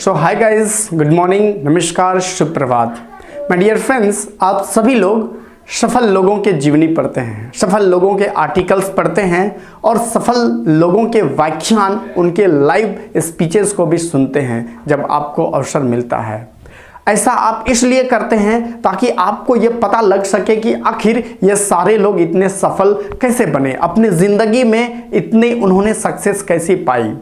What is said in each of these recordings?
सो hi guys, good morning, नमस्कार, शुभ प्रभात। My dear friends, आप सभी लोग सफल लोगों के जीवनी पढ़ते हैं, सफल लोगों के आर्टिकल्स पढ़ते हैं और सफल लोगों के व्याख्यान, उनके लाइव स्पीचेस को भी सुनते हैं जब आपको अवसर मिलता है। ऐसा आप इसलिए करते हैं ताकि आपको ये पता लग सके कि आखिर ये सारे लोग इतने सफल कैसे बने, अपने ज़िंदगी में इतने उन्होंने सक्सेस कैसी पाई।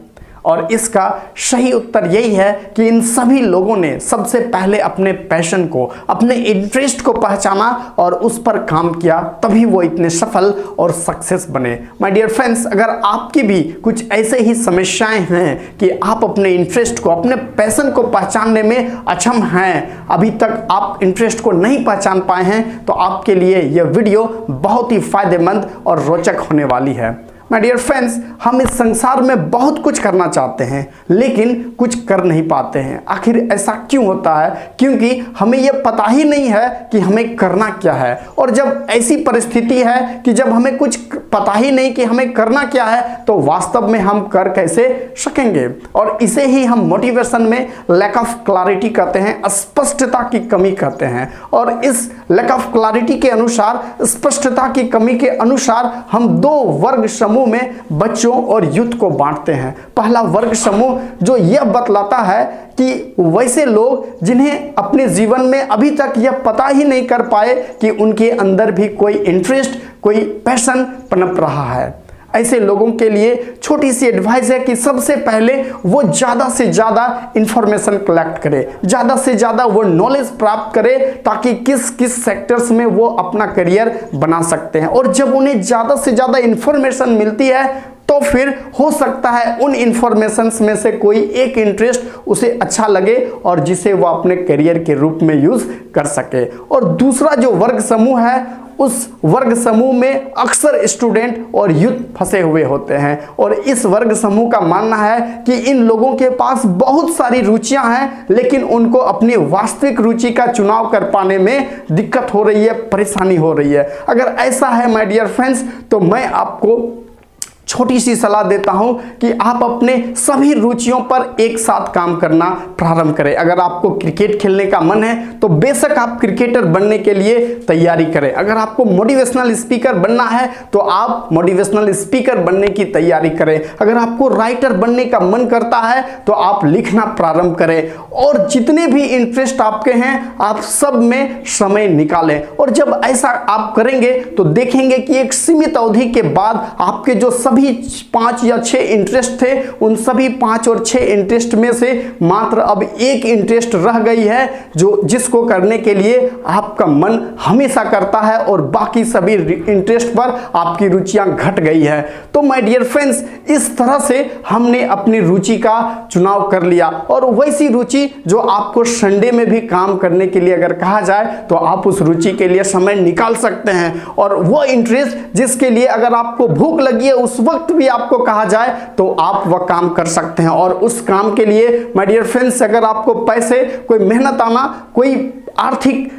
और इसका सही उत्तर यही है कि इन सभी लोगों ने सबसे पहले अपने पैशन को, अपने इंटरेस्ट को पहचाना और उस पर काम किया, तभी वो इतने सफल और सक्सेस बने। माय डियर फ्रेंड्स, अगर आपकी भी कुछ ऐसे ही समस्याएं हैं कि आप अपने इंटरेस्ट को, अपने पैशन को पहचानने में अक्षम हैं, अभी तक आप इंटरेस्ट को नहीं पहचान पाए हैं, तो आपके लिए यह वीडियो बहुत ही फायदेमंद और रोचक होने वाली है। माय डियर फ्रेंड्स, हम इस संसार में बहुत कुछ करना चाहते हैं लेकिन कुछ कर नहीं पाते हैं। आखिर ऐसा क्यों होता है? क्योंकि हमें यह पता ही नहीं है कि हमें करना क्या है। और जब ऐसी परिस्थिति है कि जब हमें कुछ पता ही नहीं कि हमें करना क्या है, तो वास्तव में हम कर कैसे सकेंगे? और इसे ही हम मोटिवेशन में लैक ऑफ क्लैरिटी कहते हैं, स्पष्टता की कमी कहते हैं। और इस लैक ऑफ क्लैरिटी के अनुसार, स्पष्टता की कमी के अनुसार, हम दो वर्ग समूह में बच्चों और यूथ को बांटते हैं। पहला वर्ग समूह जो यह बतलाता है कि वैसे लोग जिन्हें अपने जीवन में अभी तक यह पता ही नहीं कर पाए कि उनके अंदर भी कोई इंटरेस्ट, कोई पैशन पनप रहा है। ऐसे लोगों के लिए छोटी सी एडवाइस है कि सबसे पहले वो ज़्यादा से ज़्यादा इंफॉर्मेशन कलेक्ट करे, ज़्यादा से ज़्यादा वो नॉलेज प्राप्त करे, ताकि किस किस सेक्टर्स में वो अपना करियर बना सकते हैं। और जब उन्हें ज़्यादा से ज़्यादा इंफॉर्मेशन मिलती है तो फिर हो सकता है उन इंफॉर्मेशंस में से कोई एक इंटरेस्ट उसे अच्छा लगे और जिसे वो अपने करियर के रूप में यूज़ कर सके। और दूसरा जो वर्ग समूह है, उस वर्ग समूह में अक्सर स्टूडेंट और यूथ फंसे हुए होते हैं। और इस वर्ग समूह का मानना है कि इन लोगों के पास बहुत सारी रुचियां हैं लेकिन उनको अपनी वास्तविक रुचि का चुनाव कर पाने में दिक्कत हो रही है, परेशानी हो रही है। अगर ऐसा है माय डियर फ्रेंड्स, तो मैं आपको छोटी सी सलाह देता हूं कि आप अपने सभी रुचियों पर एक साथ काम करना प्रारंभ करें। अगर आपको क्रिकेट खेलने का मन है तो बेशक आप क्रिकेटर बनने के लिए तैयारी करें। अगर आपको मोटिवेशनल स्पीकर बनना है तो आप मोटिवेशनल स्पीकर बनने की तैयारी करें। अगर आपको राइटर बनने का मन करता है तो आप लिखना प्रारंभ करें। और जितने भी इंटरेस्ट आपके हैं, आप सब में समय निकालें। और जब ऐसा आप करेंगे तो देखेंगे कि एक सीमित अवधि के बाद आपके जो सभी 5 या 6 इंटरेस्ट थे, उन सभी 5 और 6 इंटरेस्ट में से मात्र अब एक इंटरेस्ट रह गई है जो जिसको करने के लिए आपका मन हमेशा करता है और बाकी सभी इंटरेस्ट पर आपकी रुचियां घट गई है। तो माय डियर फ्रेंड्स, इस तरह से हमने अपनी रुचि का चुनाव कर लिया। और वैसी रुचि जो आपको संडे में भी काम करने के लिए अगर कहा जाए तो आप उस रुचि के लिए समय निकाल सकते हैं। और वो इंटरेस्ट जिसके लिए अगर आपको भूख लगी है उस वक्त भी आपको कहा जाए तो आप वह काम कर सकते हैं। और उस काम के लिए माय डियर फ्रेंड्स, अगर आपको पैसे, कोई मेहनत आना, कोई आर्थिक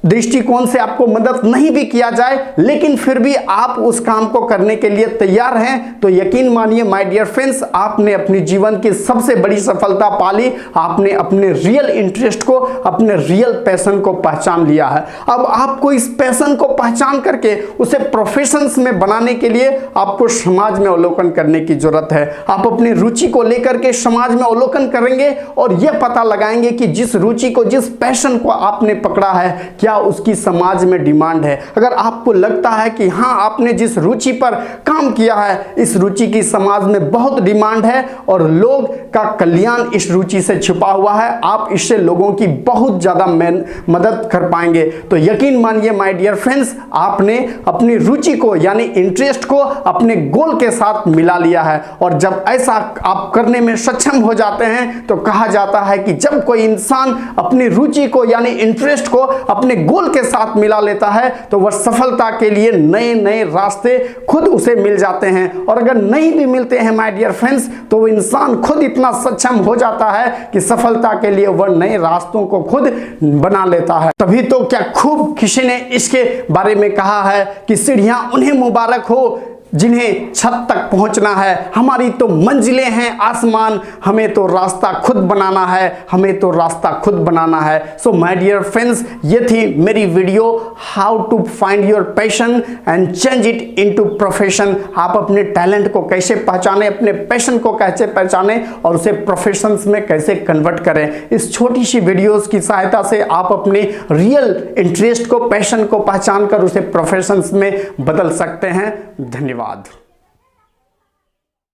दृष्टिकोण से आपको मदद नहीं भी किया जाए लेकिन फिर भी आप उस काम को करने के लिए तैयार हैं, तो यकीन मानिए माय डियर फ्रेंड्स, आपने अपनी जीवन की सबसे बड़ी सफलता पाली। आपने अपने रियल इंटरेस्ट को, अपने रियल पैशन को पहचान लिया है। अब आपको इस पैशन को पहचान करके उसे प्रोफेशंस में बनाने के लिए आपको समाज में अवलोकन करने की जरूरत है। आप अपनी रुचि को लेकर के समाज में अवलोकन करेंगे और यह पता लगाएंगे कि जिस रुचि को, जिस पैशन को आपने पकड़ा है, क्या उसकी समाज में डिमांड है। अगर आपको लगता है कि हाँ, आपने जिस रुचि पर काम किया है, इस रुचि की समाज में बहुत डिमांड है और लोग का कल्याण इस रुचि से छुपा हुआ है, आप इससे लोगों की बहुत ज्यादा मदद कर पाएंगे, तो यकीन मानिए माय डियर फ्रेंड्स, आपने अपनी रुचि को यानी इंटरेस्ट को अपने गोल के साथ मिला लिया है। और जब ऐसा आप करने में सक्षम हो जाते हैं तो कहा जाता है कि जब कोई इंसान अपनी रुचि को यानी इंटरेस्ट को अपने गोल के साथ मिला लेता है तो वह सफलता के लिए नए नए रास्ते खुद उसे मिल जाते हैं। और अगर नहीं भी मिलते हैं माय डियर फ्रेंड्स, तो वो इंसान खुद इतना सक्षम हो जाता है कि सफलता के लिए वह नए रास्तों को खुद बना लेता है। तभी तो क्या खूब किसी ने इसके बारे में कहा है कि सीढ़ियां उन्हें मुबारक हो जिन्हें छत तक पहुंचना है, हमारी तो मंजिलें हैं आसमान, हमें तो रास्ता खुद बनाना है, हमें तो रास्ता खुद बनाना है। सो माय डियर फ्रेंड्स, ये थी मेरी video how to find your passion and change it into profession. आप अपने टैलेंट को कैसे पहचाने, अपने पैशन को कैसे पहचाने और उसे प्रोफेशंस में कैसे कन्वर्ट करें। इस छोटी सी वीडियोस की सहायता से आप अपने रियल इंटरेस्ट को, पैशन को पहचान कर उसे प्रोफेशंस में बदल सकते हैं। धन्यवाद।